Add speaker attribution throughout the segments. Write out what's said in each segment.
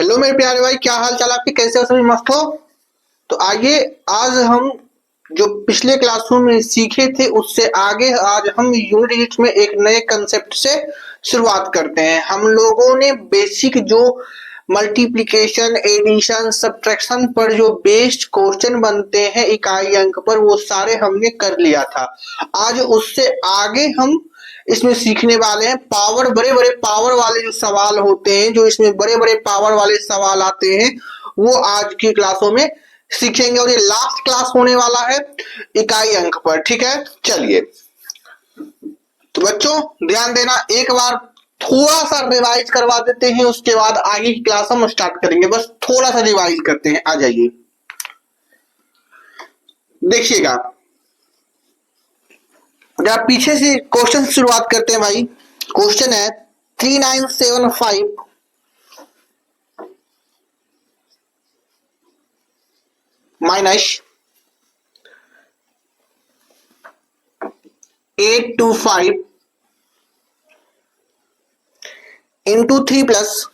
Speaker 1: Hello मेरे प्यारे भाई, क्या हाल चाल आपके, कैसे हो? सभी मस्त हो? तो आइए, आज हम जो पिछले क्लासरूम में सीखे थे उससे आगे आज हम यूनिट 8 में एक नए कंसेप्ट से शुरुआत करते हैं। हम लोगों ने बेसिक जो मल्टीप्लिकेशन, एडिशन, सब्ट्रैक्शन पर जो बेस्ड क्वेश्चन बनते हैं इकाई अंक पर, वो सारे हमने कर लिया था। आज उससे आगे हम इसमें सीखने वाले हैं पावर, बड़े बड़े पावर वाले जो सवाल होते हैं, जो इसमें बड़े बड़े पावर वाले सवाल आते हैं, वो आज की क्लासों में सीखेंगे। और ये लास्ट क्लास होने वाला है इकाई अंक पर, ठीक है? चलिए, तो बच्चों ध्यान देना, एक बार थोड़ा सा रिवाइज करवा देते हैं, उसके बाद आगे की क्लास हम स्टार्ट करेंगे। बस थोड़ा सा रिवाइज करते हैं, आ जाइए। देखिएगा, जरा पीछे से क्वेश्चन शुरुआत करते हैं भाई। क्वेश्चन है 3975 माइनस 825 इंटू 3 प्लस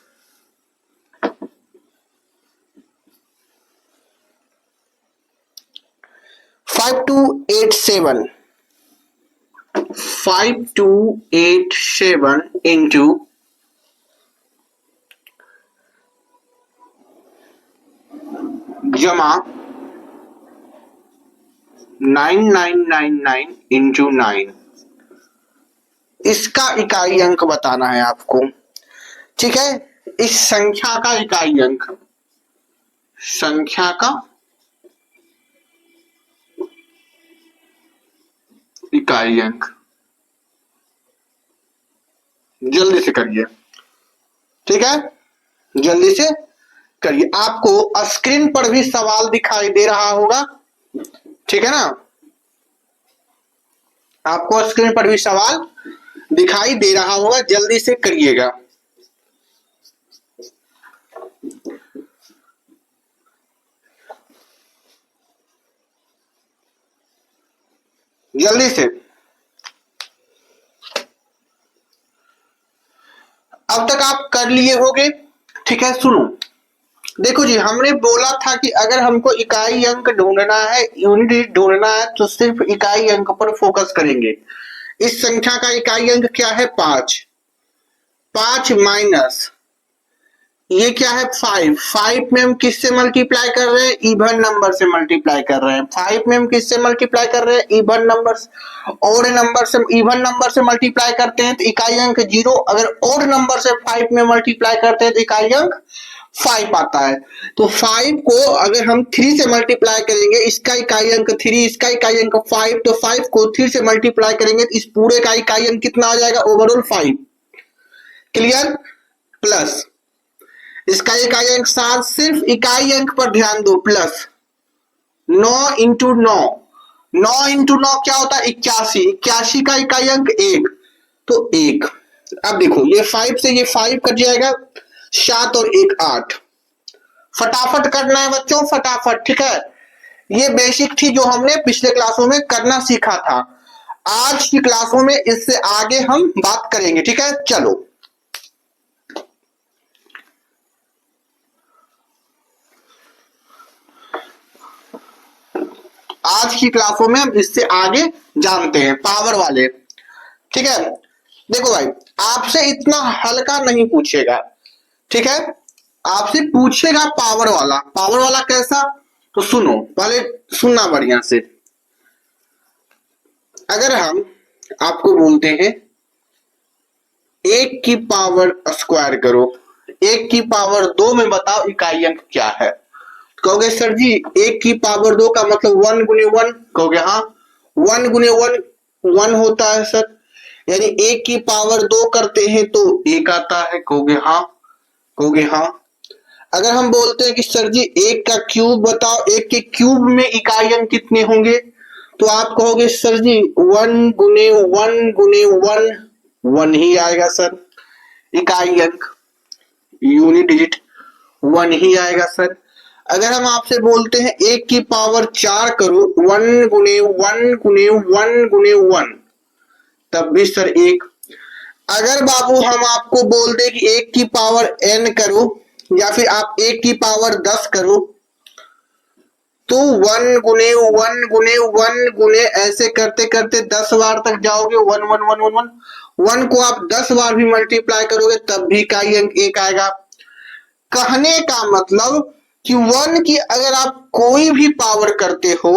Speaker 1: 5287 इंटू जमा 9999 इंटू 9। इसका इकाई अंक बताना है आपको, ठीक है? इस संख्या का इकाई अंक, संख्या का इकाई अंक जल्दी से करिए, ठीक है? जल्दी से करिए। आपको स्क्रीन पर भी सवाल दिखाई दे रहा होगा, ठीक है ना? आपको स्क्रीन पर भी सवाल दिखाई दे रहा होगा, जल्दी से करिएगा। जल्दी से। अब तक आप कर लिए होंगे, ठीक है? सुनो, देखो जी, हमने बोला था कि अगर हमको इकाई अंक ढूंढना है, यूनिट ढूंढना है, तो सिर्फ इकाई अंक पर फोकस करेंगे। इस संख्या का इकाई अंक क्या है? 5। 5 माइनस ये क्या है? 5। 5 में हम किससे मल्टीप्लाई कर रहे हैं? इवन नंबर से मल्टीप्लाई कर रहे हैं। 5 में हम किससे मल्टीप्लाई कर रहे हैं? इवन नंबर से। ओड नंबर से, इवन नंबर से मल्टीप्लाई करते हैं तो इकाई अंक 0। अगर ओड नंबर से 5 में मल्टीप्लाई करते हैं तो इकाई अंक 5 आता है। तो 5 को अगर हम 3 से मल्टीप्लाई करेंगे, इसका इकाई अंक 3, इसका इकाई अंक 5, तो 5 को 3 से मल्टीप्लाई करेंगे तो इस पूरे का इकाई अंक कितना आ जाएगा? ओवरऑल 5। क्लियर? प्लस इसका इकाई अंक 7, सिर्फ इकाई अंक पर ध्यान दो, प्लस 9 इंटू 9। 9 इंटू 9 क्या होता है? 81। 81 का इकाई अंक 1, तो 1। अब देखो, ये 5 से ये 5 कट जाएगा, 7 और 1 8। फटाफट करना है बच्चों, फटाफट, ठीक है? ये बेसिक थी जो हमने पिछले क्लासों में करना सीखा था। आज की क्लासों में इससे आगे हम बात करेंगे, ठीक है? चलो, आज की क्लासों में हम इससे आगे जानते हैं पावर वाले, ठीक है? देखो भाई, आपसे इतना हल्का नहीं पूछेगा, ठीक है? आपसे पूछेगा पावर वाला। पावर वाला कैसा? तो सुनो, पहले सुनना बढ़िया से। अगर हम आपको बोलते हैं 1 की पावर स्क्वायर करो, 1 की पावर 2 में बताओ इकाई अंक क्या है? कहोगे सर जी 1 की पावर 2 का मतलब 1 गुने 1। कहोगे हाँ, 1 गुने 1 1 होता है सर, यानी 1 की पावर 2 करते हैं तो 1 आता है। कहोगे हाँ, कहोगे हाँ। अगर हम बोलते हैं कि सर जी 1 का क्यूब बताओ, 1 के क्यूब में इकाई अंक कितने होंगे, तो आप कहोगे सर जी 1 गुने 1 गुने 1 1 ही आएगा सर, इकाई अंक यूनिट डिजिट 1 ही आएगा सर। अगर हम आपसे बोलते हैं 1 की पावर 4 करो, 1 गुने 1 गुने 1 गुने 1, तब भी सर 1। अगर बाबू हम आपको बोल दे कि 1 की पावर n करो, या फिर आप 1 की पावर 10 करो तो 1 गुने 1 गुने 1 गुने ऐसे करते करते 10 बार तक जाओगे। 1 1 1 1 1 1 को आप 10 बार भी मल्टीप्लाई करोगे तब भी इकाई अंक 1 आएगा। कहने का मतलब कि 1 की अगर आप कोई भी पावर करते हो,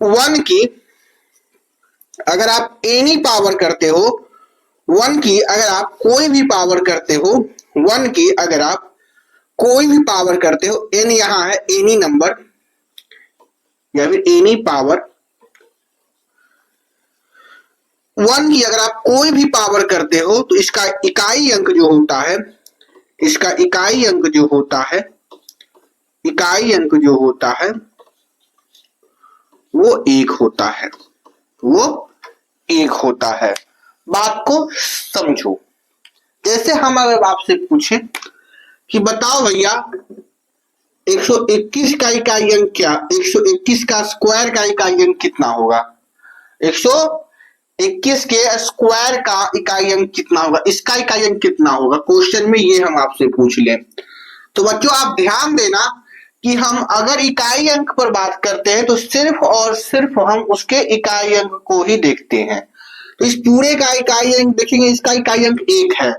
Speaker 1: 1 की अगर आप एनी पावर करते हो, 1 की अगर आप कोई भी पावर करते हो, 1 की अगर आप कोई भी पावर करते हो, एन यहां है एनी नंबर या फिर एनी पावर, 1 की अगर आप कोई भी पावर करते हो तो इसका इकाई अंक जो होता है, इसका इकाई अंक जो होता है, इकाई अंक जो होता है वो 1 होता है, वो 1 होता है। बात को समझो। जैसे हम अगर आपसे पूछे कि बताओ भैया 121 का इकाई अंक क्या, 121 का स्क्वायर का इकाई अंक कितना होगा, 121 के स्क्वायर का इकाई अंक कितना होगा, इसका इकाई अंक कितना होगा, क्वेश्चन में ये हम आपसे पूछ लें। तो बच्चों आप ध्यान देना कि हम अगर इकाई अंक पर बात करते हैं तो सिर्फ और सिर्फ हम उसके इकाई अंक को ही देखते हैं। तो इस पूरे का इकाई अंक देखेंगे, इसका इकाई अंक 1 है,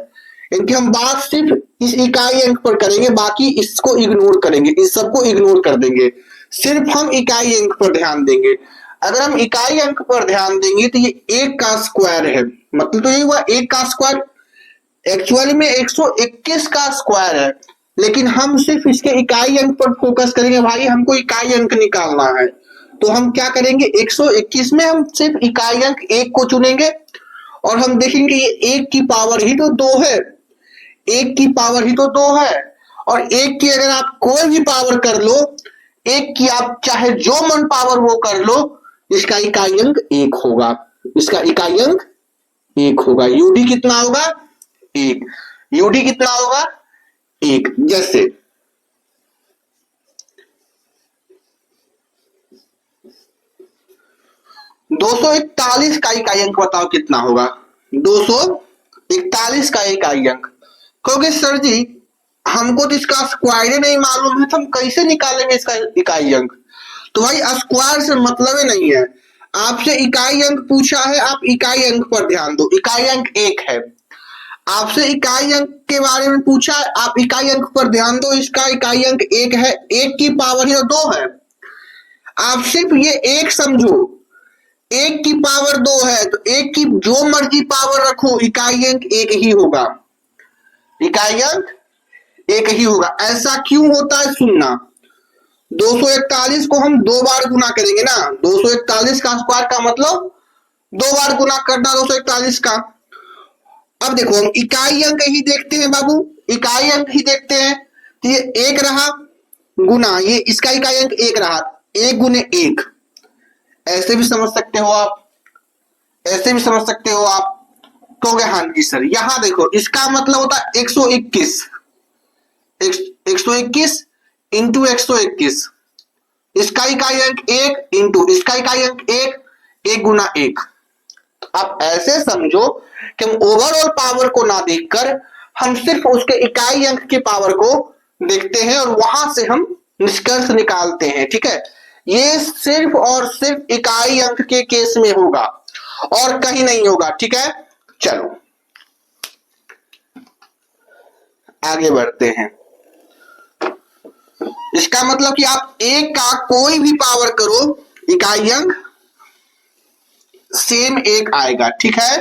Speaker 1: इनकी हम बात सिर्फ इस इकाई अंक पर करेंगे, बाकी इसको इग्नोर करेंगे, इस सबको इग्नोर कर देंगे, सिर्फ हम इकाई अंक पर ध्यान देंगे। अगर हम इकाई अंक पर ध्यान देंगे तो ये 1 का स्क्वायर है, मतलब तो ये हुआ 1 का स्क्वायर, एक्चुअली में 121 का स्क्वायर है, लेकिन हम सिर्फ इसके इकाई अंक पर फोकस करेंगे। भाई हमको इकाई अंक निकालना है तो हम क्या करेंगे, 121 में हम सिर्फ इकाई अंक 1 को चुनेंगे और हम देखेंगे ये 1 की पावर ही तो 2 है, 1 की पावर ही तो 2 है, और 1 की अगर आप कोई भी पावर कर लो, 1 की आप चाहे जो मन पावर वो कर लो, इसका इकाई अंक 1 होगा, इसका इकाई अंक 1 होगा। यूडी कितना होगा, 1, यूडी कितना होगा 1। जैसे 241 का इकाई अंक बताओ कितना होगा, 241 का इकाई अंक। क्योंकि सर जी हमको तो इसका स्क्वायर नहीं मालूम है तो हम कैसे निकालेंगे इसका इकाई अंक। तो भाई स्क्वायर से मतलब ही नहीं है, आपसे इकाई अंक पूछा है, आप इकाई अंक पर ध्यान दो, इकाई अंक 1 है। आपसे इकाई अंक के बारे में पूछा, आप इकाई अंक पर ध्यान दो, इसका इकाई अंक 1 है, 1 की पावर ही 2 है। आप सिर्फ ये 1 समझो, 1 की पावर 2 है तो 1 की जो मर्जी पावर रखो, इकाई अंक 1 ही होगा, इकाई अंक 1 ही होगा। ऐसा क्यों होता है सुनना, 241 को हम 2 बार गुना करेंगे ना, 241 का स्क्वायर का मतलब 2 बार गुना करना 241 का। अब देखो हम इकाई अंक ही देखते हैं बाबू, इकाई अंक ही देखते हैं, तो ये 1 रहा गुना ये इसका इकाई अंक 1 रहा, 1 गुने 1, ऐसे भी समझ सकते हो आप, ऐसे भी समझ सकते हो आप। कहोगे हाँ जी सर, यहां देखो इसका मतलब होता है 121, 121 इंटू 121, इसका इकाई अंक 1 इंटू इसका इकाई अंक 1, 1 गुना 1। आप ऐसे समझो कि हम ओवरऑल पावर को ना देखकर हम सिर्फ उसके इकाई अंक की पावर को देखते हैं और वहां से हम निष्कर्ष निकालते हैं, ठीक है। ये सिर्फ और सिर्फ इकाई अंक के केस में होगा और कहीं नहीं होगा, ठीक है। चलो आगे बढ़ते हैं। इसका मतलब कि आप 1 का कोई भी पावर करो, इकाई अंक सेम 1 आएगा, ठीक है।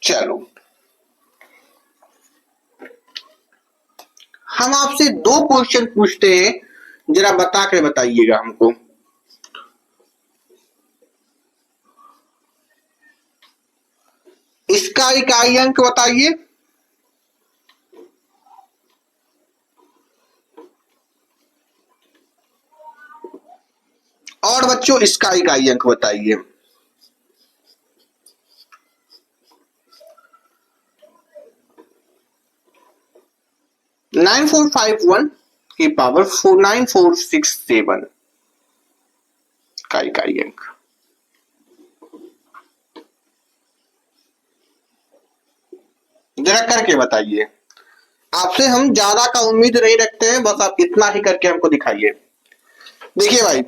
Speaker 1: चलो हम आपसे 2 क्वेश्चन पूछते हैं, जरा बता कर बताइएगा हमको। इसका इकाई अंक बताइए, और बच्चों इसका इकाई अंक बताइए। नाइन 451 की पावर 49467 का इकाई अंक। जरा करके बताइए। आपसे हम ज्यादा का उम्मीद नहीं रखते हैं, बस आप इतना ही करके हमको दिखाइए। देखिए भाई,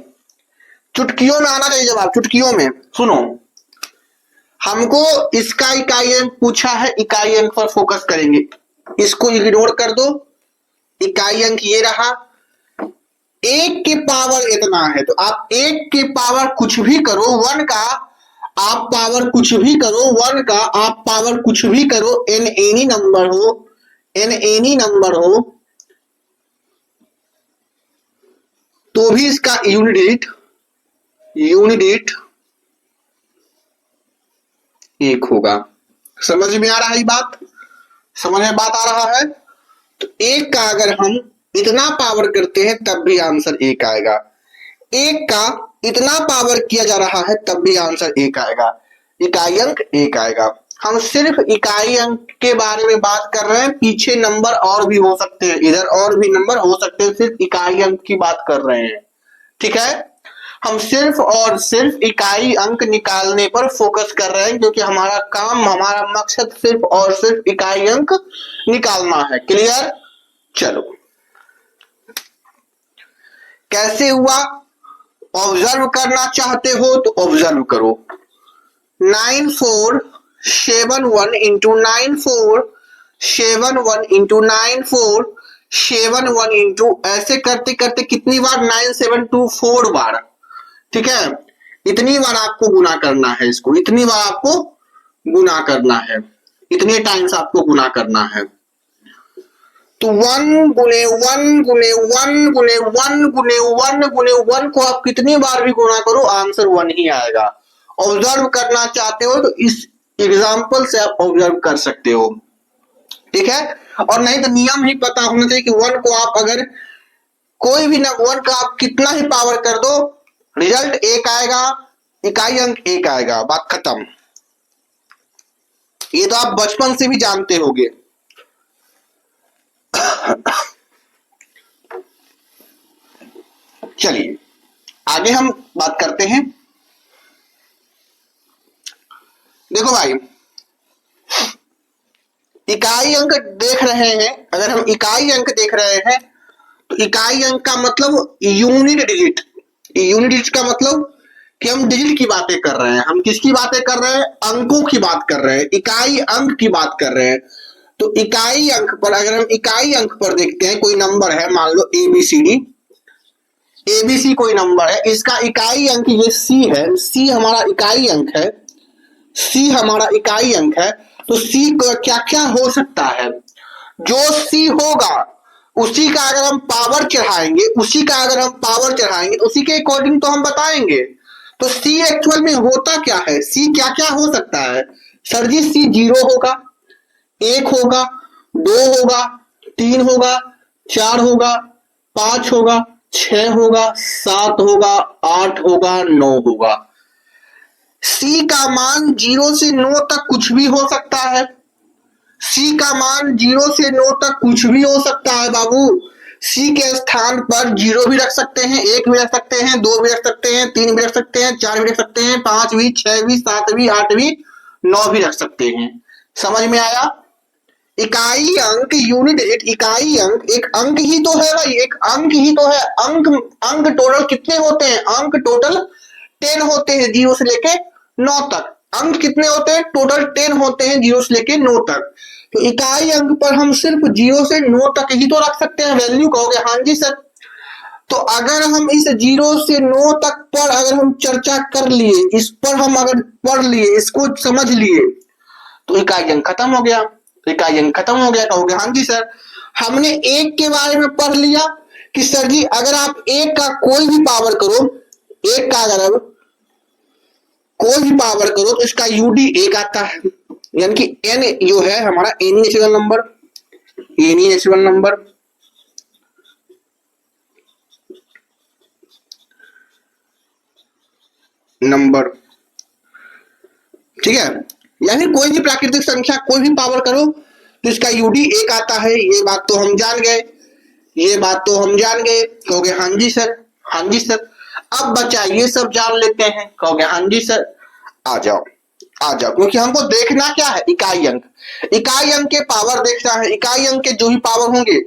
Speaker 1: चुटकियों में आना चाहिए जवाब, चुटकियों में। सुनो, हमको इसका इकाई अंक पूछा है, इकाई अंक पर फोकस करेंगे, इसको इग्नोर कर दो। इकाई अंक ये रहा, एक के पावर इतना है, तो आप एक के पावर कुछ भी करो, वन का आप पावर कुछ भी करो, वन का आप पावर कुछ भी करो, एन एनी नंबर हो, एन एनी नंबर हो, तो भी इसका यूनिट एक होगा। समझ में आ रहा है बात? समझ में बात आ रहा है? तो एक का अगर हम इतना पावर करते हैं तब भी आंसर एक आएगा, एक का इतना पावर किया जा रहा है तब भी आंसर एक आएगा, इकाई अंक एक आएगा। हम सिर्फ इकाई अंक के बारे में बात कर रहे हैं, पीछे नंबर और भी हो सकते हैं, इधर और भी नंबर हो सकते हैं, सिर्फ इकाई अंक की बात कर रहे हैं। ठीक है, हम सिर्फ और सिर्फ इकाई अंक निकालने पर फोकस कर रहे हैं, क्योंकि हमारा काम, हमारा मकसद सिर्फ और सिर्फ इकाई अंक निकालना है। क्लियर? चलो, कैसे हुआ? ऑब्जर्व करना चाहते हो तो ऑब्जर्व करो। 9471 इंटू 9471 इंटू 9471 इंटू, ऐसे करते करते कितनी बार? 9724 बार। ठीक है, इतनी बार आपको गुना करना है इसको, इतनी बार आपको गुना करना है, इतने टाइम्स आपको गुना करना है। तो 1 गुने 1 गुने 1 गुने 1 गुने 1 गुने 1 को आप कितनी बार भी गुना करो, आंसर 1 ही आएगा। ऑब्जर्व करना चाहते हो तो इस एग्जाम्पल से आप ऑब्जर्व कर सकते हो। ठीक है, और नहीं तो नियम ही पता होना चाहिए कि 1 को आप अगर कोई भी ना 1 का आप कितना ही पावर कर दो, रिजल्ट एक आएगा, इकाई अंक एक आएगा, बात खत्म। ये तो आप बचपन से भी जानते होंगे। चलिए आगे हम बात करते हैं। देखो भाई, इकाई अंक देख रहे हैं, अगर हम इकाई अंक देख रहे हैं तो इकाई अंक का मतलब यूनिट डिजिट। यूनिट डिजिट का मतलब कि हम डिजिट की बातें कर रहे हैं, हम किसकी बातें कर रहे हैं? अंकों की बात कर रहे हैं, इकाई अंक की बात कर रहे हैं। तो इकाई अंक पर, अगर हम इकाई अंक पर देखते हैं, कोई नंबर है, मान लो ABCD, ABC कोई नंबर है, इसका इकाई अंक ये C है, C हमारा इकाई अंक है, C हमारा इकाई अंक है। तो C का क्या क्या हो सकता है? जो C होगा उसी का अगर हम पावर चढ़ाएंगे, उसी का अगर हम पावर चढ़ाएंगे उसी के अकॉर्डिंग तो हम बताएंगे। तो C एक्चुअल में होता क्या है? C क्या क्या हो सकता है? सर जी, C 0 होगा, 1 होगा, 2 होगा, 3 होगा, 4 होगा, 5 होगा, 6 होगा, 7 होगा, 8 होगा, 9 होगा। C का मान 0 से 9 तक कुछ भी हो सकता है। C का मान 0 से 9 तक कुछ भी हो सकता है बाबू। C के स्थान पर 0 भी रख सकते हैं, 1 भी रख सकते हैं, 2 भी रख सकते हैं, 3 भी रख सकते हैं, 4 भी रख सकते हैं, 5 भी, 6 भी, 7 भी, 8 भी, 9 भी रख सकते हैं। समझ में आया? इकाई अंक, यूनिट डिजिट, इकाई अंक एक अंक ही तो है भाई, एक अंक ही तो है। अंक टोटल कितने होते हैं? अंक टोटल 10 होते हैं, 0 से लेके 9 तक। अंक कितने होते हैं? टोटल 10 होते हैं, 0 से लेके 9 तक। तो इकाई अंक पर हम सिर्फ 0 से 9 तक ही तो रख सकते हैं वैल्यू। कहोगे हाँ जी सर, तो अगर हम इस 0 से 9 तक पर अगर हम चर्चा कर लिए, इस पर हम अगर पढ़ लिए, इसको समझ लिए, तो इकाई अंक खत्म हो गया। इकाई अंक खत्म हो गया। कहोगे हाँ जी सर, हमने एक के बारे में पढ़ लिया कि सर जी अगर आप एक का कोई भी पावर करो, एक का अगर अब कोई भी पावर करो तो इसका यूडी एक आता है, यानी कि एन जो है हमारा any natural number, any natural number. Number ठीक है, या फिर कोई भी प्राकृतिक संख्या कोई भी पावर करो तो इसका यूडी एक आता है। ये बात तो हम जान गए, ये बात तो हम जान गए। कहोगे हाँ जी सर, हाँ जी सर। अब बचा ये सब जान लेते हैं। कहोगे हाँ जी सर। आ जाओ आ जाओ, क्योंकि हमको देखना क्या है, इकाई अंक। इकाई अंक के पावर देखना है, इकाई अंक के जो भी पावर होंगे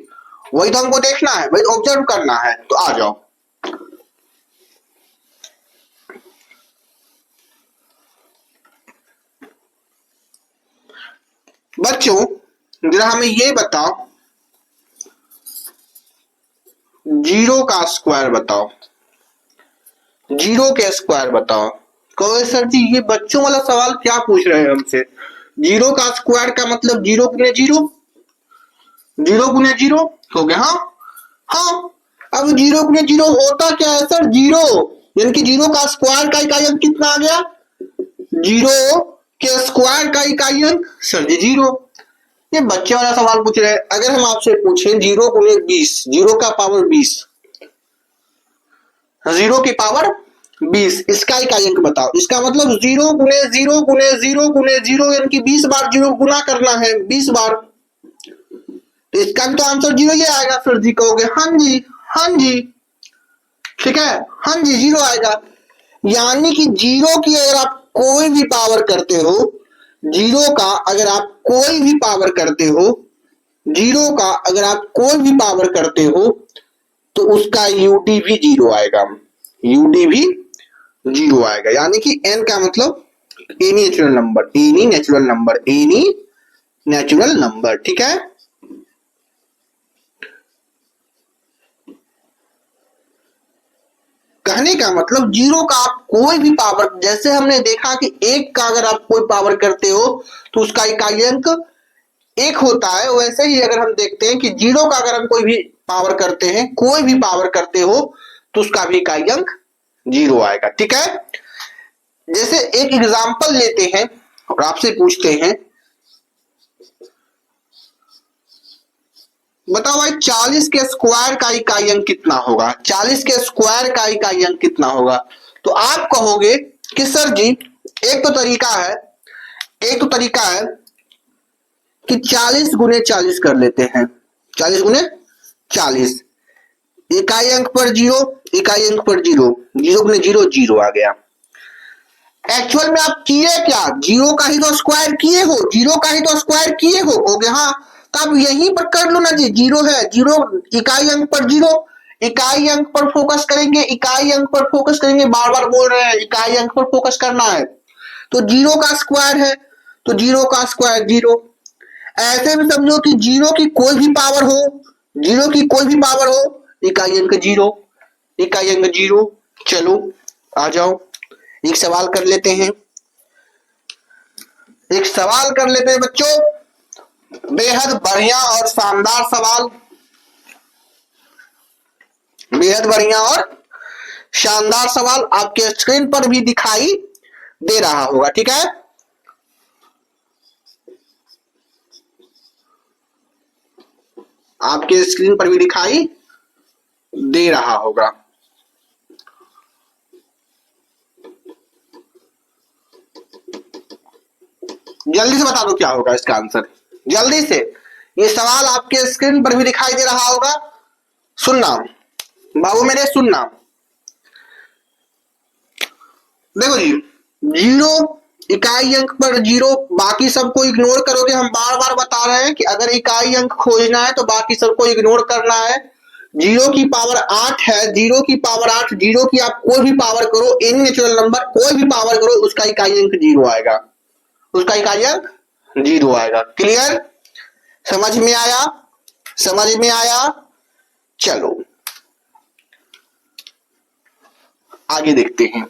Speaker 1: वही तो हमको देखना है, वही ऑब्जर्व करना है। तो आ जाओ, बच्चों जरा हमें ये बताओ, जीरो का स्क्वायर बताओ, जीरो के स्क्वायर बताओ। कहो सर जी ये बच्चों वाला सवाल क्या पूछ रहे हैं हमसे, जीरो का स्क्वायर का मतलब जीरो गुने जीरो, जीरो गुने जीरो हो गया। हाँ हाँ, अब जीरो गुने जीरो होता क्या है सर, जीरो, यानी कि जीरो का स्क्वायर का इकाई अंक कितना आ गया, जीरो के स्क्वायर का इकाई अंक सर जी जीरो। ये बच्चे वाला सवाल पूछ रहे हैं। अगर हम आपसे पूछें जीरो गुने 20, जीरो का पावर 20, जीरो की पावर 20, इसका इकाई अंक बताओ। इसका मतलब जीरो गुने जीरो गुने जीरो गुने जीरो, यानी कि 20 बार जीरो गुना करना है, 20 बार। तो इसका भी तो आंसर जीरो ही आएगा सर जी, कहोगे हाँ जी, हाँ जी, ठीक है, हाँ जी जीरो आएगा। यानी कि जीरो की अगर आप कोई भी पावर करते हो, जीरो का अगर आप कोई भी पावर करते हो, जीरो का अगर आप कोई भी पावर करते हो तो उसका यूडी भी जीरो आएगा, यूडी भी जीरो आएगा। यानी कि एन का मतलब any natural number, any natural number, any natural number, ठीक है। कहने का मतलब जीरो का आप कोई भी पावर, जैसे हमने देखा कि एक का अगर आप कोई पावर करते हो तो उसका इकाई अंक एक होता है, वैसे ही अगर हम देखते हैं कि जीरो का अगर हम कोई भी पावर करते हैं, कोई भी पावर करते हो तो उसका भी इकाई अंक जीरो आएगा, ठीक है। जैसे एक एग्जांपल लेते हैं और आपसे पूछते हैं, बताओ भाई 40 के स्क्वायर का इकाई अंक कितना होगा, 40 के स्क्वायर का इकाई अंक कितना होगा। तो आप कहोगे कि सर जी एक तो तरीका है, एक तो तरीका है कि 40 गुने 40 कर लेते हैं, 40 गुने 40, इकाई अंक पर जीरो, इकाई अंक पर जीरो, जीरो गुने जीरो जीरो आ गया। एक्चुअल में आप किए क्या, जीरो का ही तो स्क्वायर किए हो, जीरो का ही तो स्क्वायर किए हो गया। हाँ, तब यहीं पर कर लो ना जी, जीरो है, जीरो इकाई अंक पर जीरो, इकाई अंक पर फोकस करेंगे, इकाई अंक पर फोकस करेंगे, बार बार बोल रहे हैं इकाई अंक पर फोकस करना है। तो जीरो का स्क्वायर है तो जीरो का स्क्वायर जीरो। ऐसे भी समझो कि जीरो की कोई भी पावर हो, जीरो की कोई भी पावर हो, इकाई अंक जीरो, इकाई अंक जीरो। चलो आ जाओ, एक सवाल कर लेते हैं, एक सवाल कर लेते हैं बच्चों, बेहद बढ़िया और शानदार सवाल, बेहद बढ़िया और शानदार सवाल आपके स्क्रीन पर भी दिखाई दे रहा होगा, ठीक है। आपके स्क्रीन पर भी दिखाई दे रहा होगा। जल्दी से बता दो क्या होगा इसका आंसर, जल्दी से। ये सवाल आपके स्क्रीन पर भी दिखाई दे रहा होगा, सुनना बाबू मेरे, सुनना। देखो जी, जीरो इकाई अंक पर जीरो, बाकी सबको इग्नोर करोगे। हम बार बार बता रहे हैं कि अगर इकाई अंक खोजना है तो बाकी सबको इग्नोर करना है। जीरो की पावर 8 है, जीरो की पावर 8, जीरो की आप कोई भी पावर करो, एनी नेचुरल नंबर कोई भी पावर करो, उसका इकाई अंक जीरो आएगा, उसका इकाई अंक जीरो आएगा। क्लियर, समझ में आया, समझ में आया। चलो आगे देखते हैं।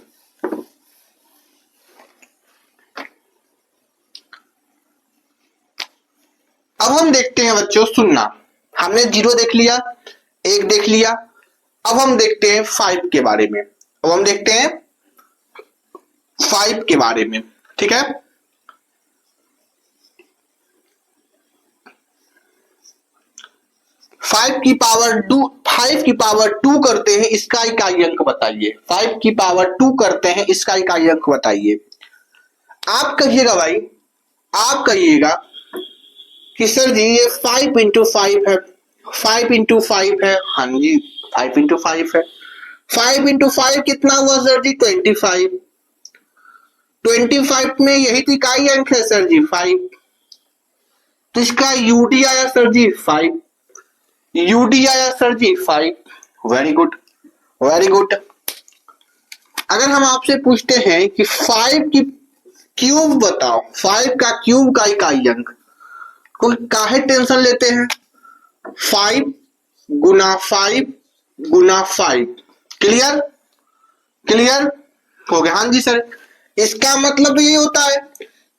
Speaker 1: अब हम देखते हैं बच्चों, सुनना, हमने जीरो देख लिया, एक देख लिया, अब हम देखते हैं 5 के बारे में, अब हम देखते हैं 5 के बारे में, ठीक है। 5 की पावर 2 करते हैं, इसका इकाई अंक बताइए। 5 की पावर 2 करते हैं, इसका इकाई अंक बताइए। आप कहिएगा भाई, आप कहिएगा कि सर जी ये 5 इंटू 5 है, 5 इंटू 5 है। हाँ जी 5 इंटू 5 है, 5 इंटू 5 कितना हुआ सर जी, 25। 25 में यही तो इकाई अंक है सर जी 5, तो इसका यूडी आया सर जी 5, यूडी आया सर जी 5। Very good, very good. अगर हम आपसे पूछते हैं कि 5 की क्यूब बताओ, 5 का क्यूब का इकाई अंक, कोई काहे टेंशन लेते हैं? 5 गुना 5 गुना 5, क्लियर, क्लियर हो गया। हाँ जी सर, इसका मतलब तो यही होता है,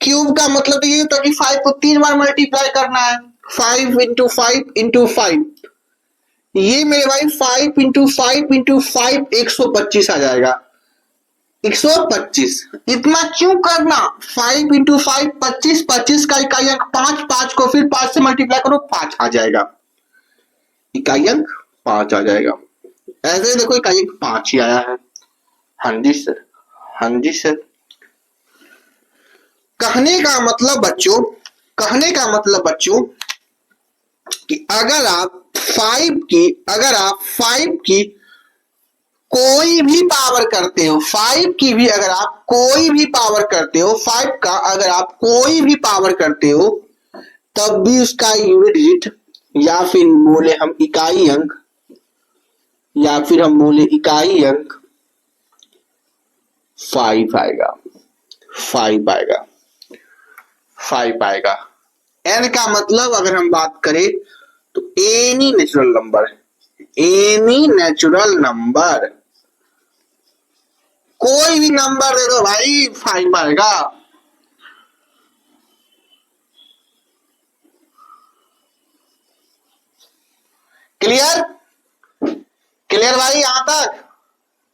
Speaker 1: क्यूब का मतलब तो यही होता है कि 5 को 3 बार मल्टीप्लाई करना है, 5 इंटू 5 इंटू 5। ये मेरे भाई 5 इंटू 5 इंटू 5 125 आ जाएगा, 125। इतना क्यों करना? 5 इंटू 5 25, 25 का इकाई अंक 5, 5 को फिर 5 से मल्टीप्लाई करो, 5 आ जाएगा, इकाई अंक 5 आ जाएगा। ऐसे देखो इकाई अंक 5 ही आया है। हाँ जी सर, हाँ जी सर। कहने का मतलब बच्चों, कहने का मतलब बच्चों कि अगर आप 5 की कोई भी पावर करते हो, 5 की भी अगर आप कोई भी पावर करते हो, 5 का अगर आप कोई भी पावर करते हो, तब भी उसका यूनिट डिजिट या फिर बोले हम इकाई अंक, या फिर हम बोले इकाई अंक 5 आएगा, 5 आएगा, 5 आएगा। n का मतलब अगर हम बात करें तो any natural number, any natural number, कोई भी नंबर दे दो भाई 5 आएगा। क्लियर, क्लियर भाई, यहां तक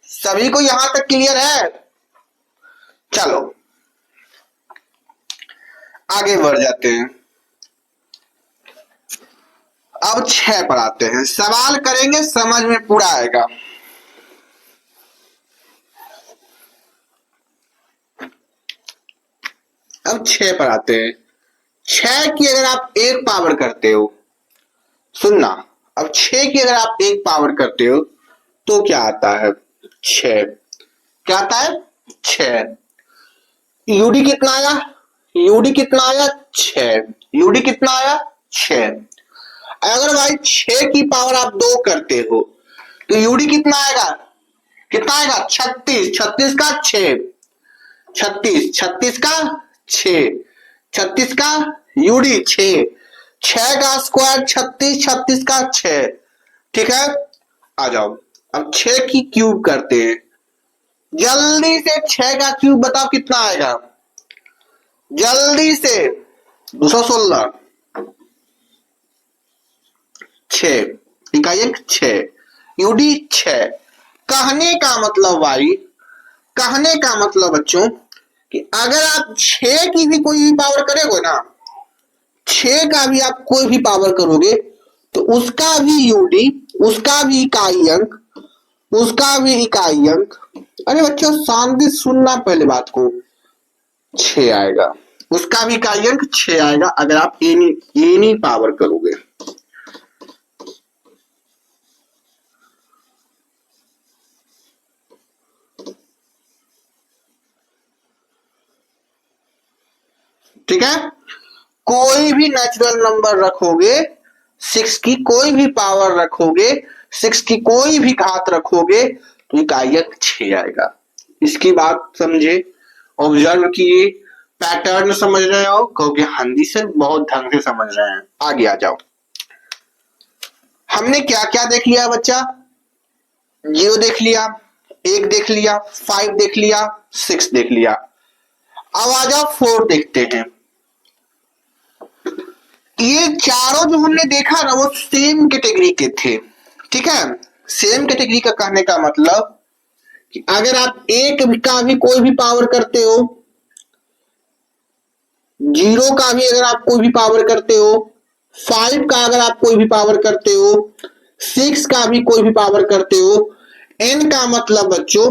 Speaker 1: सभी को यहां तक क्लियर है? चलो आगे बढ़ जाते हैं। अब 6 पर आते हैं, सवाल करेंगे समझ में पूरा आएगा। अब 6 पर आते हैं। 6 की अगर आप एक पावर करते हो, सुनना, अब 6 की अगर आप एक पावर करते हो तो क्या आता है? 6, क्या आता है? 6। यूडी कितना आया? यूडी कितना आया? 6। यूडी कितना आया? 6। अगर भाई 6 की पावर आप 2 करते हो तो यूडी कितना आएगा? कितना आएगा? 36, 36 का 6, 36, 36 का 6, 36 का यूडी 6, 6 का स्क्वायर 36, 36 का 6, ठीक है। आ जाओ, अब 6 की क्यूब करते हैं, जल्दी से 6 का क्यूब बताओ कितना आएगा? जल्दी से 216, 6, इकाई अंक 6, यूडी 6। कहने का मतलब भाई, कहने का मतलब बच्चों कि अगर आप 6 की भी कोई भी पावर करोगे ना, 6 का भी आप कोई भी पावर करोगे तो उसका भी यूडी, उसका भी इकाई अंक, उसका भी इकाई अंक, अरे बच्चों शांति सुनना पहले बात को, 6 आएगा, उसका भी इकाई अंक 6 आएगा अगर आप एनी पावर करोगे। ठीक है, कोई भी नेचुरल नंबर रखोगे, 6 की कोई भी पावर रखोगे, 6 की कोई भी घात रखोगे तो इकाई अंक 6 आएगा। इसकी बात समझे, ऑब्जर्व किए, पैटर्न समझ रहे हो? क्योंकि हिंदी से बहुत ढंग से समझ रहे हैं। आगे आ जाओ, हमने क्या क्या देख लिया बच्चा? 0 देख लिया, 1 देख लिया, 5 देख लिया, 6 देख लिया। अब आ जाओ 4 देखते हैं। ये चारों जो हमने देखा ना वो सेम कैटेगरी के थे, ठीक है। सेम कैटेगरी का कहने का मतलब कि अगर आप 1 का भी कोई भी पावर करते हो, 0 का भी अगर आप कोई भी पावर करते हो, 5 का अगर आप कोई भी पावर करते हो, 6 का भी कोई भी पावर करते हो, n का मतलब बच्चों,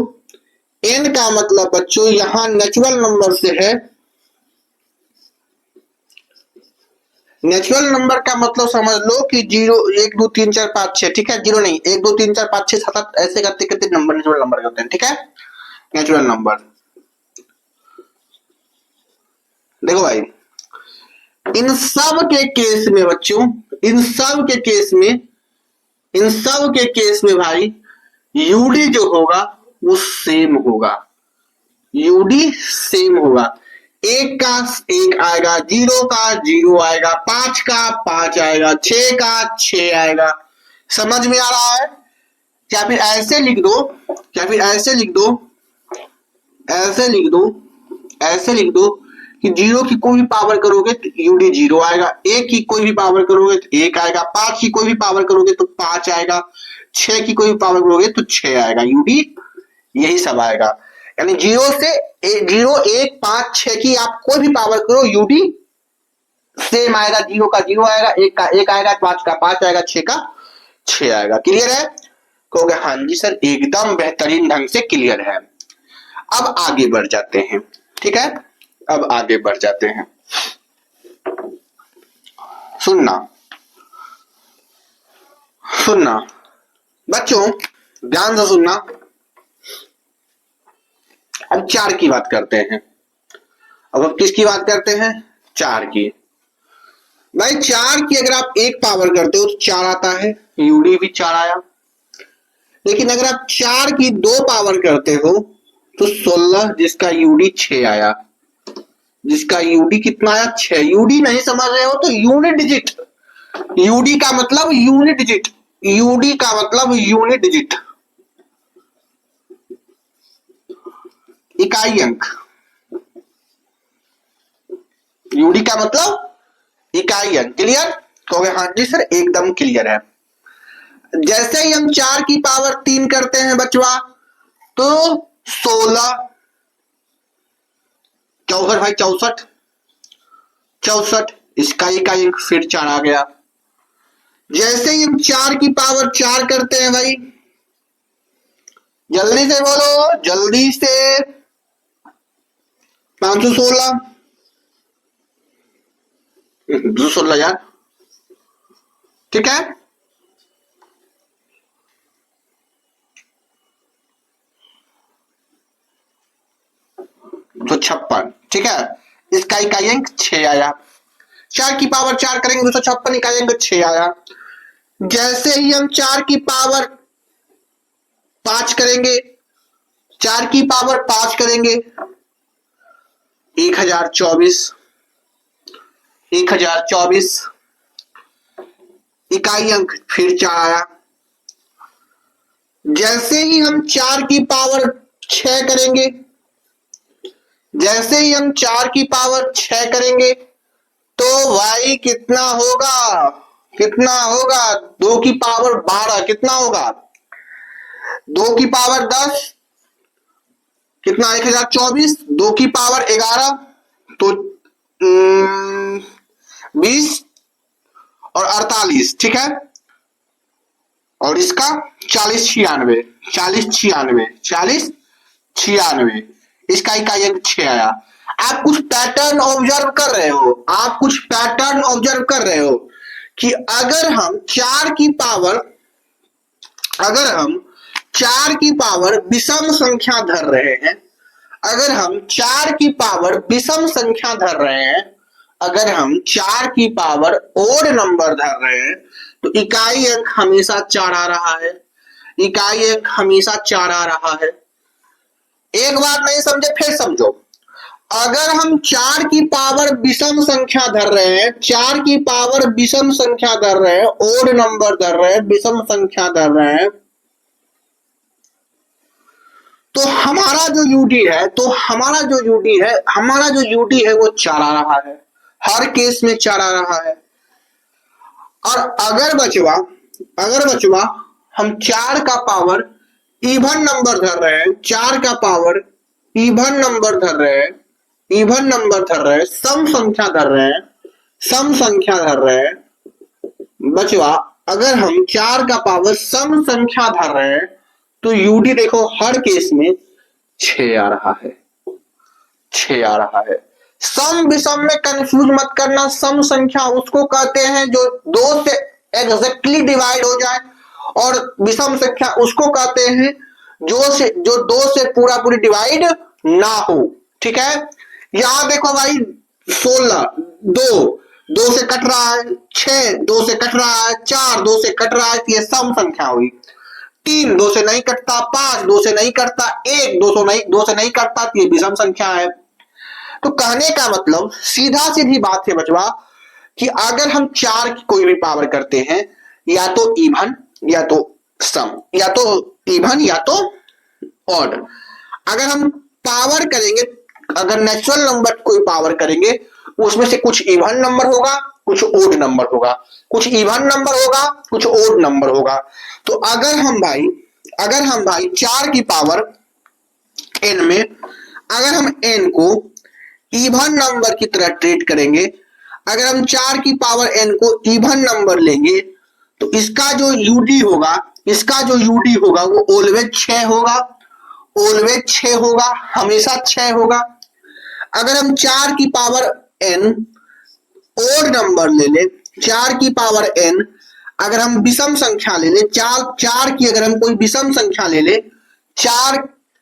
Speaker 1: n का मतलब बच्चों यहां नेचुरल नंबर से है। नेचुरल नंबर का मतलब समझ लो कि 0 1 2 3 4 5 6, ठीक है। 0 नहीं, 1 2 3 4 5 6 7 8 ऐसे करते करते नंबर नेचुरल नंबर होते हैं, ठीक है। नेचुरल नंबर देखो भाई, इन सब के केस में बच्चों, इन सब के केस में भाई यूडी जो होगा वो सेम होगा, यूडी सेम होगा। एक का एक आएगा, जीरो का जीरो आएगा, 5 का 5 आएगा, 6 का 6 आएगा। समझ में आ रहा है? या फिर ऐसे लिख दो, ऐसे लिख दो कि जीरो की कोई भी पावर करोगे तो यूडी जीरो आएगा, एक की कोई भी पावर करोगे तो एक आएगा, 5 की कोई भी पावर करोगे तो 5 आएगा, 6 की कोई भी पावर करोगे तो 6 आएगा, यूडी यही सब आएगा। यानी जीरो से 0 1 5 6 की आप कोई भी पावर करो यूडी सेम आएगा, जीरो का जीरो आएगा, एक का एक आएगा, 5 का 5 आएगा, 6 का 6 आएगा। क्लियर है? कहोगे हाँ जी सर एकदम बेहतरीन ढंग से क्लियर है। अब आगे बढ़ जाते हैं, ठीक है, अब आगे बढ़ जाते हैं। सुनना बच्चों, ध्यान से सुनना। अब 4 की बात करते हैं। अब किसकी बात करते हैं? 4 की। भाई 4 की अगर आप एक पावर करते हो तो 4 आता है, यूडी भी 4 आया। लेकिन अगर आप 4 की 2 पावर करते हो तो 16, जिसका यूडी 6 आया, जिसका यूडी कितना आया? 6। यूडी नहीं समझ रहे हो तो यूनिट डिजिट, यूडी का मतलब यूनिट डिजिट, यूडी का मतलब यूनिट डिजिट, इकाई अंक। यूडी का मतलब इकाई अंक। क्लियर? कहोगे हाँ जी सर एकदम क्लियर है। जैसे ही हम 4 की पावर 3 करते हैं बचवा तो 16, 64 भाई 64, इसका इकाई अंक फिर 4 आ गया। जैसे ही हम 4 की पावर 4 करते हैं भाई, जल्दी से बोलो, जल्दी से, 516, 216 यार, ठीक है। 256, ठीक है, इसका इकाई अंक 6 आया। 4 की पावर 4 करेंगे 256, इकाई अंक 6 आया। जैसे ही हम 4 की पावर 5 करेंगे, 4 की पावर 5 करेंगे, 1024, 1024, इकाई अंक फिर 4 आया। जैसे ही हम 4 की पावर 6 करेंगे, जैसे ही हम 4 की पावर 6 करेंगे तो y कितना होगा? कितना होगा? 2 की पावर 12 कितना होगा? 2 की पावर 10 कितना? 1024, 2 की पावर 11 तो 20 और 48, ठीक है। और इसका 40 96, 40 96, 40 96, इसका इकाई अंक 6 आया। आप कुछ पैटर्न ऑब्जर्व कर रहे हो, आप कुछ पैटर्न ऑब्जर्व कर रहे हो कि अगर हम 4 की पावर, अगर हम 4 की पावर विषम संख्या धर रहे हैं, अगर हम 4 की पावर विषम संख्या धर रहे हैं, अगर हम 4 की पावर ओड नंबर धर रहे हैं तो इकाई अंक हमेशा 4 आ रहा है, इकाई अंक हमेशा 4 आ रहा है। एक बात नहीं समझे फिर समझो, अगर हम 4 की पावर विषम संख्या धर रहे हैं, 4 की पावर विषम संख्या धर रहे हैं, ओड नंबर धर रहे हैं, विषम संख्या धर रहे हैं, तो हमारा जो यूडी है, तो हमारा जो यूडी है वो 4 आ रहा है, हर केस में 4 आ रहा है। और अगर बचवा हम 4 का पावर इवन नंबर धर रहे हैं, 4 का पावर इवन नंबर धर रहे हैं, इवन नंबर धर रहे हैं, सम संख्या धर रहे हैं, सम संख्या धर रहे हैं बचवा, अगर हम 4 का पावर सम संख्या धर रहे हैं तो यूडी देखो हर केस में 6 आ रहा है, 6 आ रहा है। सम विषम में कंफ्यूज मत करना, सम संख्या उसको कहते हैं जो 2 से एग्जैक्टली डिवाइड हो जाए, और विषम संख्या उसको कहते हैं जो 2 से पूरा पूरी डिवाइड ना हो, ठीक है। यहां देखो भाई 16, 2, 2 से कट रहा है 6, 2 से कट रहा है 4, 2 से कट रहा है, ये सम संख्या हुई। 3 2 से नहीं कटता, 5 2 से नहीं कटता, 1 2 से नहीं कटता, तो ये विषम संख्या है। तो कहने का मतलब सीधा सीधी बात है बचवा कि अगर हम 4 की कोई भी पावर करते हैं, या तो इवन या तो सम, या तो इवन या तो ऑड। अगर हम पावर करेंगे, अगर नेचुरल नंबर कोई पावर करेंगे, उसमें से कुछ इवन नंबर होगा, कुछ ओड नंबर होगा, कुछ इवन नंबर होगा, कुछ ओड नंबर होगा। तो अगर हम भाई 4 की पावर n में अगर हम n को इवन नंबर की तरह ट्रीट करेंगे, अगर हम 4 की पावर n को इवन नंबर लेंगे, तो इसका जो यूडी होगा वो ऑलवेज 6 होगा, हमेशा 6 होगा। अगर हम 4 की पावर n ओड नंबर ले ले, 4 की पावर n अगर हम विषम संख्या ले ले, 4 की अगर हम कोई विषम संख्या ले ले, 4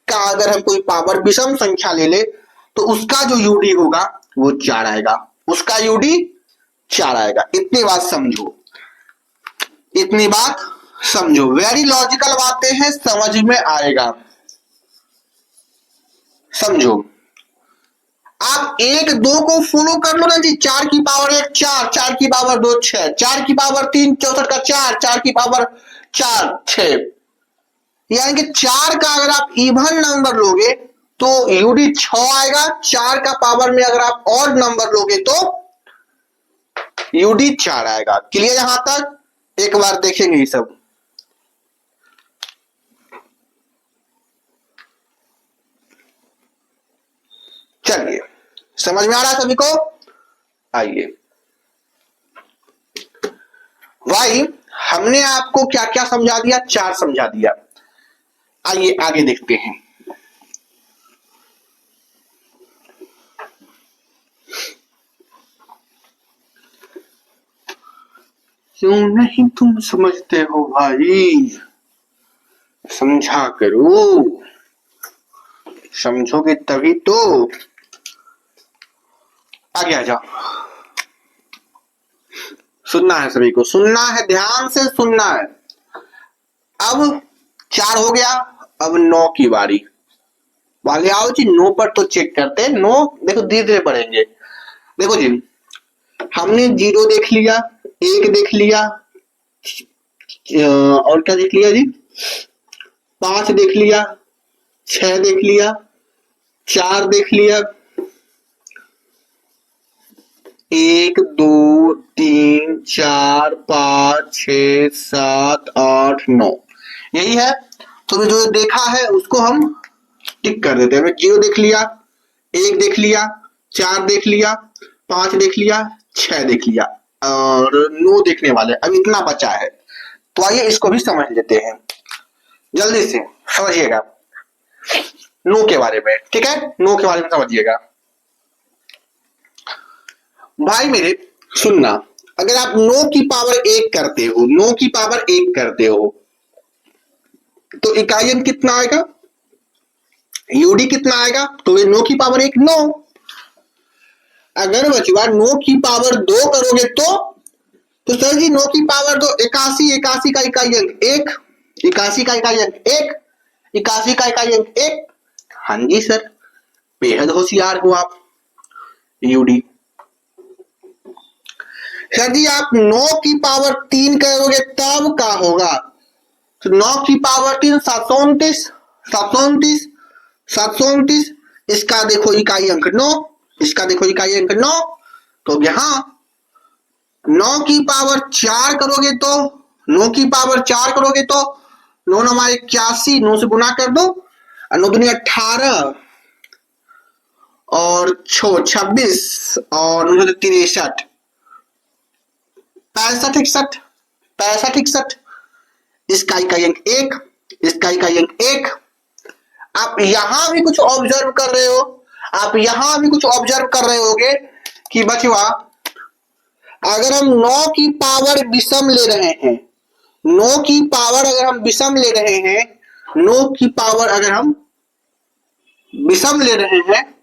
Speaker 1: का अगर हम कोई पावर विषम संख्या ले ले, तो उसका जो यूडी होगा वो 4 आएगा, उसका यूडी 4 आएगा। इतनी बात समझो, वेरी लॉजिकल बातें हैं, समझ में आएगा। समझो, आप 1 2 को फॉलो कर लो ना जी। 4 की पावर 1 4, 4 की पावर 2 6, 4 की पावर 3 64 का 4, 4 की पावर 4 6, यानी कि 4 का अगर आप इवन नंबर लोगे तो यूडी 6 आएगा। 4 का पावर में अगर आप ऑड नंबर लोगे तो यूडी 4 आएगा। क्लियर यहां तक? एक बार देखेंगे ये सब। चलिए, समझ में आ रहा है सभी को? आइए भाई, हमने आपको क्या क्या समझा दिया? 4 समझा दिया। आइए आगे देखते हैं। क्यों नहीं तुम समझते हो भाई? समझा करो, समझोगे तभी तो। आगे आ जाओ, सुनना है सभी को, सुनना है, ध्यान से सुनना है। अब 4 हो गया, अब 9 की बारी वाले आओ जी। 9 पर तो चेक करते हैं। 9 देखो धीरे धीरे बढ़ेंगे। देखो जी, हमने 0 देख लिया, 1 देख लिया, और क्या देख लिया जी? 5 देख लिया, 6 देख लिया, 4 देख लिया, 1 2 3 4 5 6 7 8 9, यही है। तो जो देखा है उसको हम टिक कर देते हैं। 0 देख लिया, 1 देख लिया, 4 देख लिया, 5 देख लिया, 6 देख लिया, और 9 देखने वाले। अब इतना बचा है, तो आइए इसको भी समझ लेते हैं। जल्दी से समझिएगा 9 के बारे में, ठीक है? 9 के बारे में समझिएगा भाई मेरे। सुनना, अगर आप 9 की पावर 1 करते हो, 9 की पावर 1 करते हो, तो इकाई अंक कितना आएगा? यूडी कितना आएगा? तो ये 9 की पावर 1 9। अगर बचवा 9 की पावर 2 करोगे तो सर जी 9 की पावर 2 81, 81 का इकाई अंक 1, 81 का इकाई अंक 1, 81 का इकाई अंक 1। हाँ जी सर, बेहद होशियार हो आप। यूडी सर जी आप 9 की पावर 3 करोगे तब क्या होगा? तो 9 की पावर 3 729, 729, 729। इसका देखो इकाई अंक 9, इसका देखो इकाई अंक 9। तो यहां 9 की पावर 4 करोगे तो 9 की पावर 4 करोगे तो 9 9 81, 9 से गुना कर दो, 9 दूनी 18 और 26 और 9 63, 65, 61। इसका इकाई अंक 1, इसका इकाई अंक 1। आप यहां भी कुछ ऑब्जर्व कर रहे हो, आप यहां भी कुछ ऑब्जर्व कर रहे होगे कि बचवा अगर हम 9 की पावर विषम ले रहे हैं, 9 की पावर अगर हम विषम ले रहे हैं, 9 की पावर अगर हम विषम ले रहे हैं,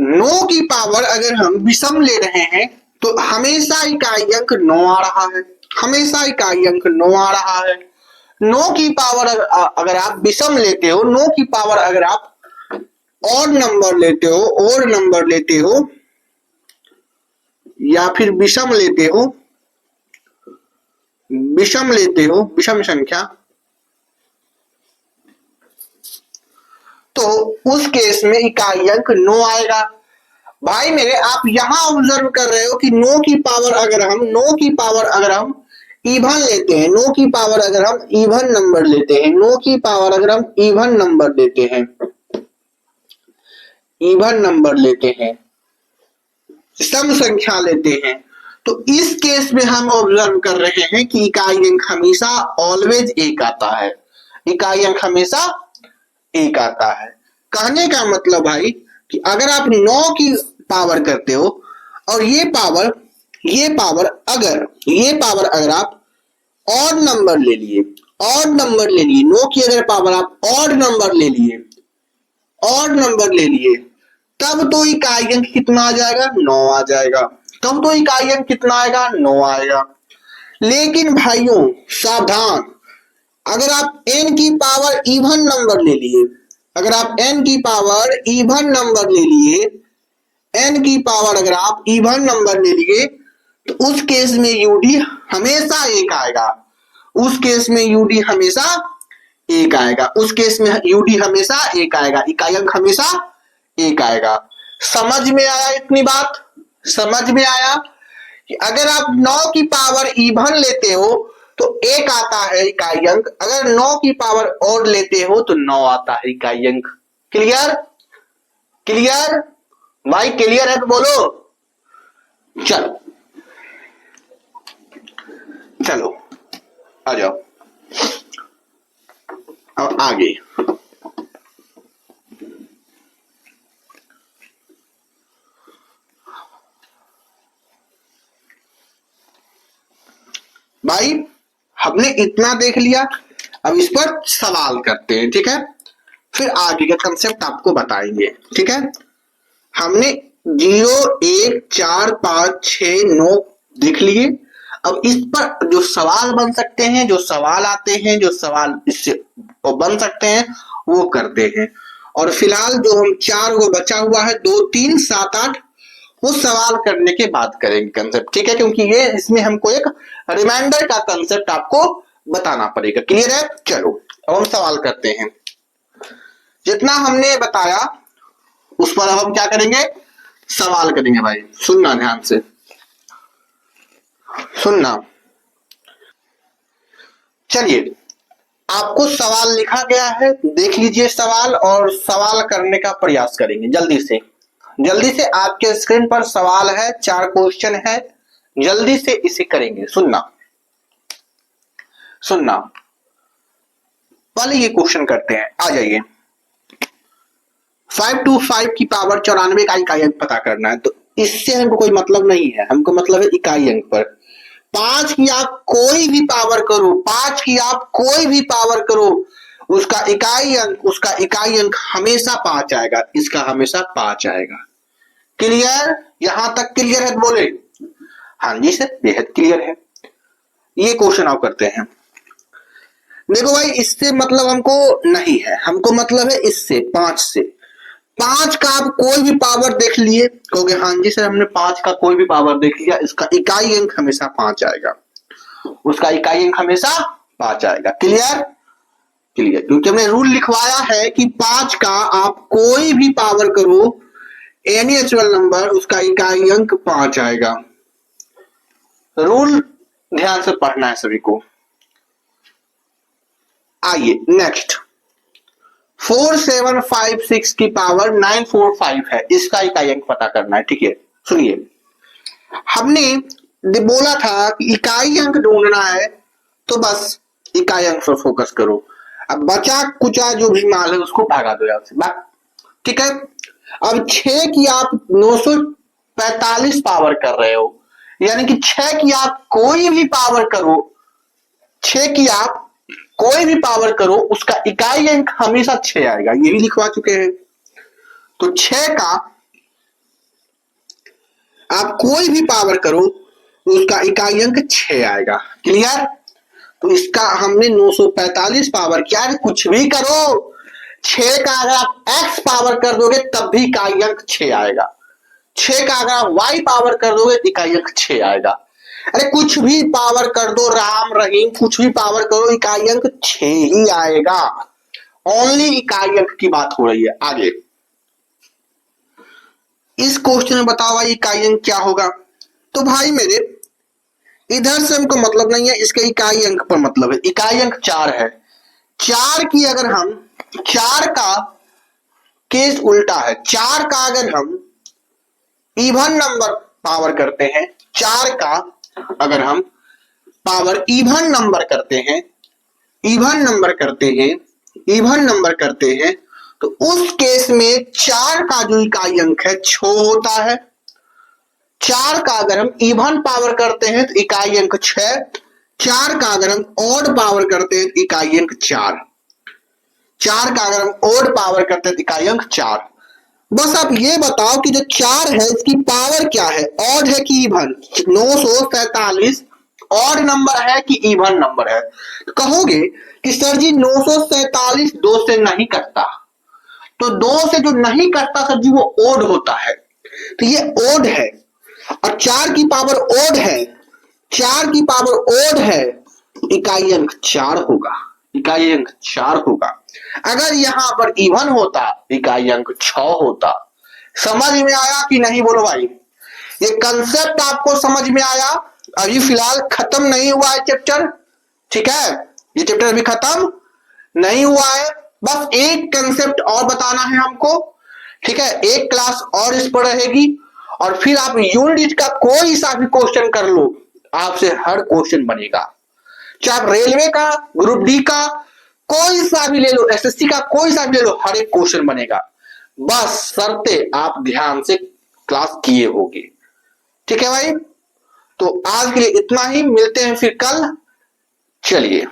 Speaker 1: 9 की पावर अगर हम विषम ले रहे हैं तो हमेशा इकाई अंक 9 आ रहा है, हमेशा इकाई अंक 9 आ रहा है। 9 की पावर अगर आप विषम लेते हो, 9 की पावर अगर आप और नंबर लेते हो, और नंबर लेते हो या फिर विषम लेते हो, विषम लेते हो, विषम संख्या, तो उस केस में इकाई अंक 9 आएगा। भाई मेरे आप यहां ऑब्जर्व कर रहे हो कि 9 की पावर अगर हम 9 की पावर अगर हम इवन लेते हैं, 9 की पावर अगर हम इवन नंबर लेते हैं, 9 की पावर अगर हम इवन नंबर लेते हैं, इवन नंबर लेते हैं, सम संख्या लेते हैं, तो इस केस में हम ऑब्जर्व कर रहे हैं कि इकाई अंक हमेशा ऑलवेज एक आता है, इकाई अंक हमेशा एक आता है। कहने का मतलब भाई कि अगर आप 9 की पावर करते हो और ये पावर अगर आप ऑड नंबर ले लिए, ऑड नंबर ले लिए, 9 की अगर पावर आप ऑड नंबर ले लिए, ऑड नंबर ले लिए, तब तो इकाई अंक कितना आ जाएगा? 9 आ जाएगा। तब तो इकाई अंक कितना आएगा? 9 आएगा। लेकिन भाइयों सावधान, अगर आप n की पावर इवन नंबर ले लिए, अगर आप n की पावर इवन नंबर ले लिए, n की पावर अगर आप इवन नंबर ले लिए, तो उस केस में यूडी हमेशा एक आएगा, उस केस में यूडी हमेशा एक आएगा, उस केस में यूडी हमेशा एक आएगा, इकाई अंक हमेशा एक आएगा। समझ में आया इतनी बात? समझ में आया कि अगर आप 9 की पावर इवन लेते हो तो एक आता है इकाई अंक, अगर 9 की पावर ऑड लेते हो तो 9 आता है इकाई अंक। क्लियर? क्लियर भाई? क्लियर है तो बोलो। चलो चलो आ जाओ अब आगे। भाई हमने इतना देख लिया, अब इस पर सवाल करते हैं, ठीक है? फिर आगे का कंसेप्ट आपको बताएंगे, ठीक है? हमने 0, 1, 4, 5, 6, 9 देख लिए। अब इस पर जो सवाल बन सकते हैं, जो सवाल आते हैं, जो सवाल इससे बन सकते हैं वो करते हैं। और फिलहाल जो हम 4 को बचा हुआ है, 2, 3, 7, 8, वो सवाल करने के बाद करेंगे कंसेप्ट, ठीक है? क्योंकि ये इसमें हमको एक रिमाइंडर का कंसेप्ट आपको बताना पड़ेगा। क्लियर है? चलो अब हम सवाल करते हैं। जितना हमने बताया उस पर अब हम क्या करेंगे? सवाल करेंगे। भाई सुनना ध्यान से, सुनना। चलिए आपको सवाल लिखा गया है, देख लीजिए सवाल और सवाल करने का प्रयास करेंगे। जल्दी से जल्दी से आपके स्क्रीन पर सवाल है, 4 क्वेश्चन है, जल्दी से इसे करेंगे। सुनना सुनना। पहले ये क्वेश्चन करते हैं, आ जाइए। 525 की पावर 94 का इकाई अंक पता करना है, तो इससे हमको कोई मतलब नहीं है, हमको मतलब है इकाई अंक पर। 5 की आप कोई भी पावर करो, 5 की आप कोई भी पावर करो, उसका इकाई अंक हमेशा 5 आएगा, इसका हमेशा 5 आएगा। क्लियर? यहां तक क्लियर है तो बोले हाँ जी सर, बेहद क्लियर है। ये क्वेश्चन आप करते हैं। देखो भाई इससे मतलब हमको नहीं है, हमको मतलब है इससे 5 से। 5 का आप कोई भी पावर देख लिए, कहोगे हाँ जी सर हमने 5 का कोई भी पावर देख लिया, इसका इकाई अंक हमेशा 5 आएगा, उसका इकाई अंक हमेशा 5 आएगा। क्लियर? क्लियर, क्योंकि हमने रूल लिखवाया है कि 5 का आप कोई भी पावर करो, एनी नेचुरल नंबर, उसका इकाई अंक 5 आएगा। रूल ध्यान से पढ़ना है सभी को। आइए नेक्स्ट, 4756 की पावर 945 है, इसका इकाई अंक पता करना है, ठीक है? सुनिए, हमने बोला था कि इकाई अंक ढूंढना है तो बस इकाई अंक पर फोकस करो, अब बचा कुचा जो भी माल है उसको भागा दो यहाँ से, ठीक है? अब 6 की आप 945 पावर कर रहे हो, यानी कि 6 की आप कोई भी पावर करो, 6 की आप कोई भी पावर करो, उसका इकाई अंक हमेशा 6 आएगा, ये भी लिखवा चुके हैं। तो 6 का आप कोई भी पावर करो उसका इकाई अंक 6 आएगा। क्लियर? तो इसका हमने 945 पावर किया है। कुछ भी करो 6 का अगर आप x पावर कर दोगे तब भी इकाई अंक 6 आएगा। 6 का अगर आप y पावर कर दोगे तो इकाई अंक 6 आएगा। अरे कुछ भी पावर कर दो राम रहीम, कुछ भी पावर करो इकाई अंक 6 ही आएगा। ओनली इकाई अंक की बात हो रही है। आगे इस क्वेश्चन में बताओ भाई इकाई अंक क्या होगा। तो भाई मेरे इधर से हमको मतलब नहीं है, इसके इकाई अंक पर मतलब है। इकाई अंक 4 है। 4 की अगर हम 4 का केस उल्टा है। 4 का अगर हम इवन नंबर पावर करते हैं, 4 का अगर हम पावर इवन नंबर करते हैं, इवन नंबर करते हैं तो उस केस में 4 का जो इकाई अंक है 6 होता है। 4 का अगर हम इवन पावर करते हैं तो इकाई अंक 6। 4 का अगर हम ऑड पावर करते हैं तो इकाई अंक 4। 4 का अगर हम ऑड पावर करते हैं तो इकाई अंक 4। बस आप ये बताओ कि जो 4 है इसकी पावर क्या है, ऑड है कि इवन? 947 ऑड नंबर है कि इवन नंबर है? तो कहोगे कि सर जी 947 2 से नहीं कटता, तो 2 से जो नहीं कटता सर जी वो ओड होता है। तो ये ओड है और 4 की पावर ओड है, 4 की पावर ओड है, इकाई अंक 4 होगा। इकाई अंक 4 होगा। अगर यहां पर इवन होता इकाई अंक 6 होता। समझ में आया कि नहीं बोलो भाई? ये कंसेप्ट आपको समझ में आया? अभी फिलहाल खत्म नहीं हुआ है चैप्टर, ठीक है? ये चैप्टर अभी खत्म नहीं हुआ है। बस एक कंसेप्ट और बताना है हमको, ठीक है? एक क्लास और इस पर रहेगी और फिर आप यूनिट का कोई सा भी क्वेश्चन कर लो, आपसे हर क्वेश्चन बनेगा। चाहे आप रेलवे का, ग्रुप डी का कोई सा भी ले लो, एसएससी का कोई सा भी ले लो, हर एक क्वेश्चन बनेगा। बस शर्ते आप ध्यान से क्लास किए होगे। ठीक है भाई? तो आज के लिए इतना ही, मिलते हैं फिर कल। चलिए।